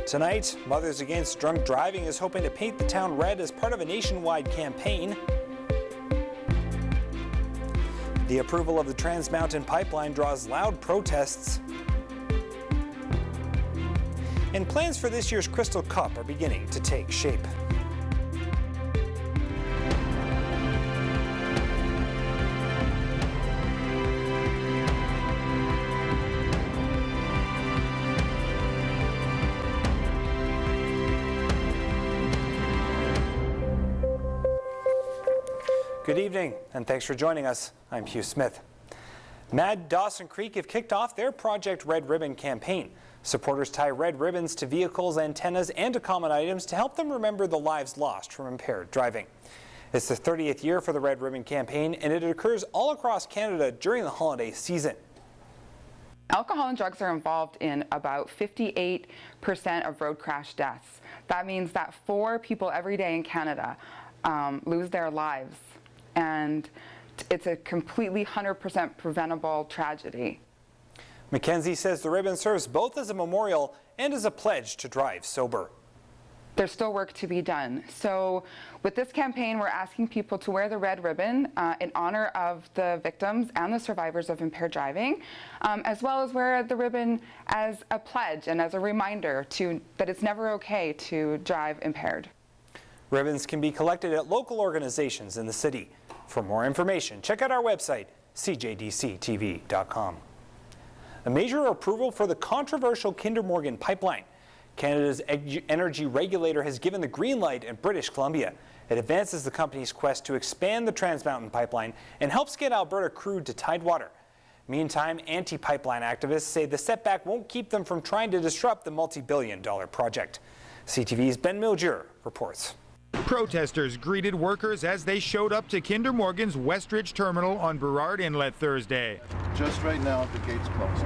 Tonight, Mothers Against Drunk Driving is hoping to paint the town red as part of a nationwide campaign. The approval of the Trans Mountain Pipeline draws loud protests. And plans for this year's Crystal Cup are beginning to take shape. Good evening, and thanks for joining us. I'm Hugh Smith. Mad Dawson Creek have kicked off their Project Red Ribbon campaign. Supporters tie red ribbons to vehicles, antennas, and to common items to help them remember the lives lost from impaired driving. It's the 30th year for the Red Ribbon campaign, and it occurs all across Canada during the holiday season. Alcohol and drugs are involved in about 58% of road crash deaths. That means that 4 people every day in Canada lose their lives. And it's a completely 100% preventable tragedy. Mackenzie says the ribbon serves both as a memorial and as a pledge to drive sober. There's still work to be done. So with this campaign, we're asking people to wear the red ribbon in honor of the victims and the survivors of impaired driving, as well as wear the ribbon as a pledge and as a reminder that it's never okay to drive impaired. Ribbons can be collected at local organizations in the city. For more information, check out our website, cjdctv.com. A major approval for the controversial Kinder Morgan pipeline. Canada's energy regulator has given the green light in British Columbia. It advances the company's quest to expand the Trans Mountain pipeline and helps get Alberta crude to Tidewater. Meantime, anti-pipeline activists say the setback won't keep them from trying to disrupt the multi-billion-dollar project. CTV's Ben Mildure reports. Protesters greeted workers as they showed up to Kinder Morgan's Westridge terminal on Burrard Inlet Thursday. Just right now, the gate's closed.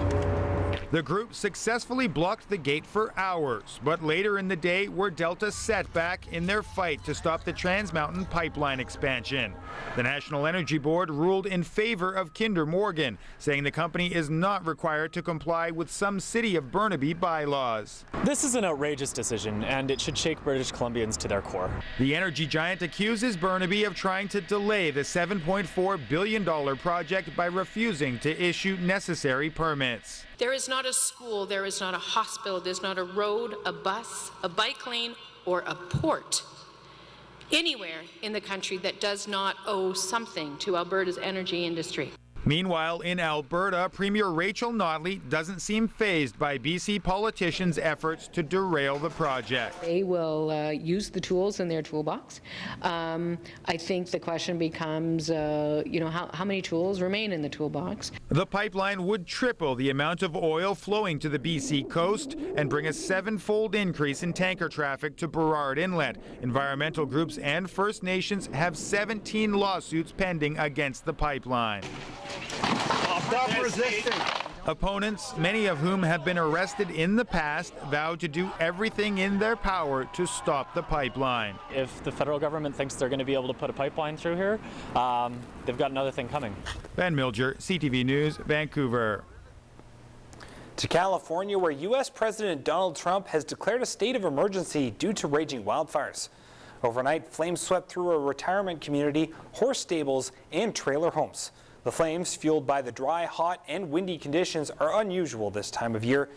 The group successfully blocked the gate for hours, but later in the day were dealt a setback in their fight to stop the Trans Mountain pipeline expansion. The National Energy Board ruled in favor of Kinder Morgan, saying the company is not required to comply with some City of Burnaby bylaws. This is an outrageous decision, and it should shake British Columbians to their core. The energy giant accuses Burnaby of trying to delay the $7.4 billion project by refusing to issue necessary permits. There is not a school, there is not a hospital, there's not a road, a bus, a bike lane, or a port anywhere in the country that does not owe something to Alberta's energy industry. Meanwhile, in Alberta, Premier Rachel Notley doesn't seem fazed by BC politicians' efforts to derail the project. They will use the tools in their toolbox. I think the question becomes, how many tools remain in the toolbox? The pipeline would triple the amount of oil flowing to the BC coast and bring a 7-fold increase in tanker traffic to Burrard Inlet. Environmental groups and First Nations have 17 lawsuits pending against the pipeline. Stop resisting. Opponents, many of whom have been arrested in the past, vowed to do everything in their power to stop the pipeline. If the federal government thinks they're going to be able to put a pipeline through here, they've got another thing coming. Ben Mildure, CTV News, Vancouver. To California, where U.S. President Donald Trump has declared a state of emergency due to raging wildfires. Overnight, flames swept through a retirement community, horse stables, and trailer homes. The flames, fueled by the dry, hot, and windy conditions, are unusual this time of year.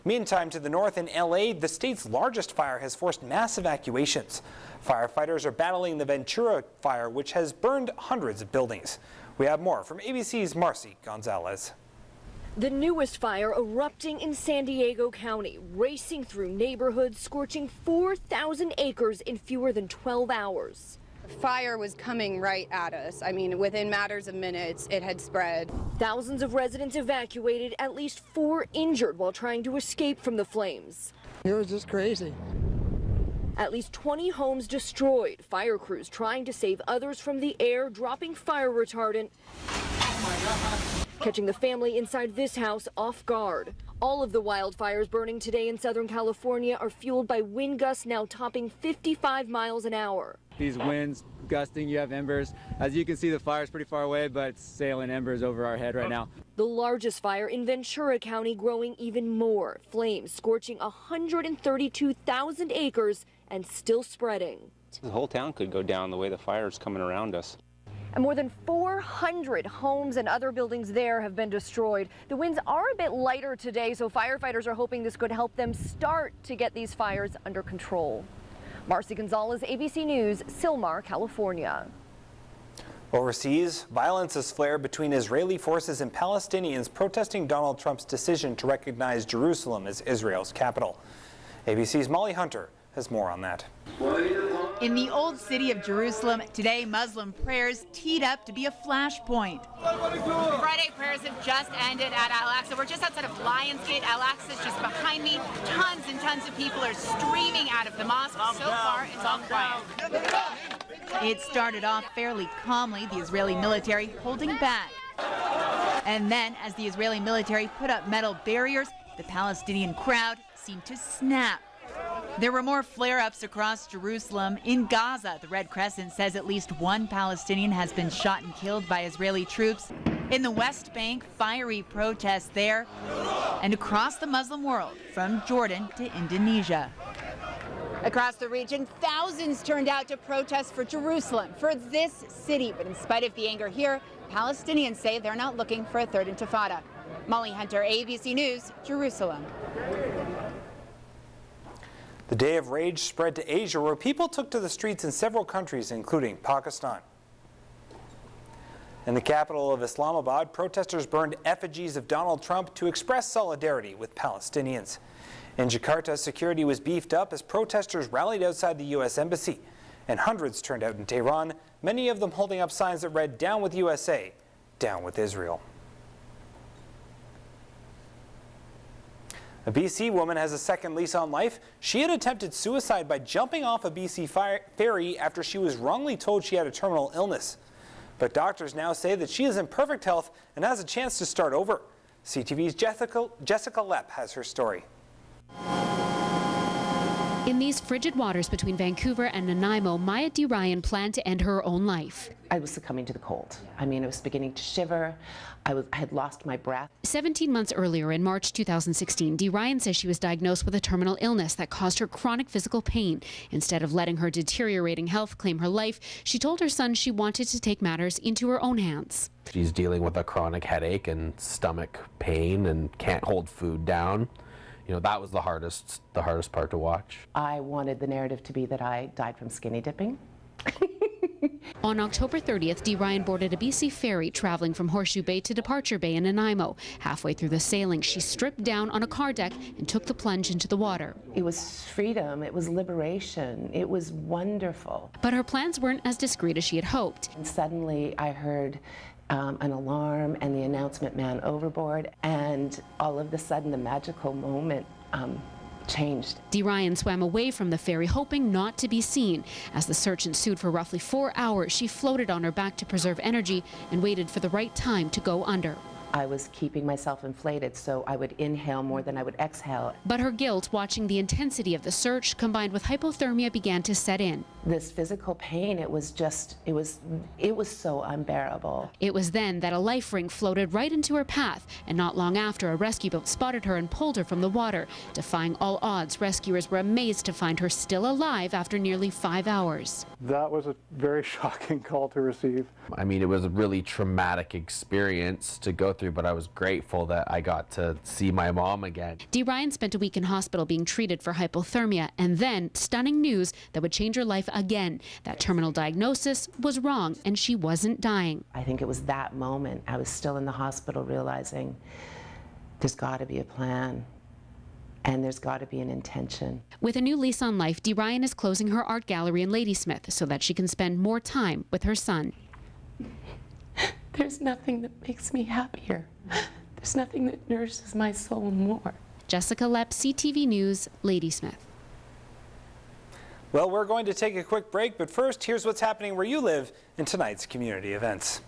Meantime, to the north in LA, the state's largest fire has forced mass evacuations. Firefighters are battling the Ventura fire, which has burned hundreds of buildings. We have more from ABC's Marcy Gonzalez. The newest fire erupting in San Diego County, racing through neighborhoods, scorching 4,000 acres in fewer than 12 hours. Fire was coming right at us. I mean, within matters of minutes, it had spread. Thousands of residents evacuated, at least 4 injured while trying to escape from the flames. It was just crazy. At least 20 homes destroyed. Fire crews trying to save others from the air, dropping fire retardant. Catching the family inside this house off guard. All of the wildfires burning today in Southern California are fueled by wind gusts now topping 55 miles an hour. These winds gusting, you have embers. As you can see, the fire's pretty far away, but it's sailing embers over our head right now. The largest fire in Ventura County growing even more. Flames scorching 132,000 acres and still spreading. The whole town could go down the way the fire is coming around us. And more than 400 homes and other buildings there have been destroyed. The winds are a bit lighter today, so firefighters are hoping this could help them start to get these fires under control. Marcy Gonzalez, ABC News, Sylmar, California. Overseas, violence has flared between Israeli forces and Palestinians protesting Donald Trump's decision to recognize Jerusalem as Israel's capital. ABC's Molly Hunter has more on that. In the old city of Jerusalem, today Muslim prayers teed up to be a flashpoint. Friday prayers have just ended at Al-Aqsa. We're just outside of Lionsgate. Al-Aqsa is just behind me. Tons and tons of people are streaming out of the mosque. So far, it's all quiet. It started off fairly calmly, the Israeli military holding back. And then, as the Israeli military put up metal barriers, the Palestinian crowd seemed to snap. There were more flare-ups across Jerusalem. In Gaza, the Red Crescent says at least one Palestinian has been shot and killed by Israeli troops. In the West Bank, fiery protests there. And across the Muslim world, from Jordan to Indonesia. Across the region, thousands turned out to protest for Jerusalem, for this city. But in spite of the anger here, Palestinians say they're not looking for a third intifada. Molly Hunter, ABC News, Jerusalem. The Day of Rage spread to Asia, where people took to the streets in several countries, including Pakistan. In the capital of Islamabad, protesters burned effigies of Donald Trump to express solidarity with Palestinians. In Jakarta, security was beefed up as protesters rallied outside the U.S. Embassy, and hundreds turned out in Tehran, many of them holding up signs that read, "Down with USA, down with Israel." A BC woman has a second lease on life. She had attempted suicide by jumping off a BC ferry after she was wrongly told she had a terminal illness. But doctors now say that she is in perfect health and has a chance to start over. CTV's Jessica Lepp has her story. In these frigid waters between Vancouver and Nanaimo, Maya D. Ryan planned to end her own life. I was succumbing to the cold. I mean, I was beginning to shiver. I had lost my breath. 17 months earlier, in March 2016, D. Ryan says she was diagnosed with a terminal illness that caused her chronic physical pain. Instead of letting her deteriorating health claim her life, she told her son she wanted to take matters into her own hands. She's dealing with a chronic headache and stomach pain and can't hold food down. You know, that was the hardest part to watch. I wanted the narrative to be that I died from skinny dipping. On October 30th, D. Ryan boarded a BC ferry traveling from Horseshoe Bay to Departure Bay in Nanaimo. Halfway through the sailing, she stripped down on a car deck and took the plunge into the water. It was freedom, it was liberation, it was wonderful. But her plans weren't as discreet as she had hoped. And suddenly I heard an alarm and the announcement, "Man overboard," and all of a sudden the magical moment changed. D. Ryan swam away from the ferry, hoping not to be seen. As the search ensued for roughly 4 hours, she floated on her back to preserve energy and waited for the right time to go under. I was keeping myself inflated, so I would inhale more than I would exhale. But her guilt watching the intensity of the search combined with hypothermia began to set in. This physical pain, it was so unbearable. It was then that a life ring floated right into her path, and not long after, a rescue boat spotted her and pulled her from the water. Defying all odds, rescuers were amazed to find her still alive after nearly 5 hours. That was a very shocking call to receive. I mean, it was a really traumatic experience to go through, but I was grateful that I got to see my mom again. D. Ryan spent a week in hospital being treated for hypothermia, and then stunning news that would change her life again. That terminal diagnosis was wrong, and she wasn't dying. I think it was that moment. I was still in the hospital realizing there's got to be a plan. And there's got to be an intention. With a new lease on life, D. Ryan is closing her art gallery in Ladysmith so that she can spend more time with her son. There's nothing that makes me happier. There's nothing that nourishes my soul more. Jessica Lepp, CTV News, Ladysmith. Well, we're going to take a quick break, but first, here's what's happening where you live in tonight's community events.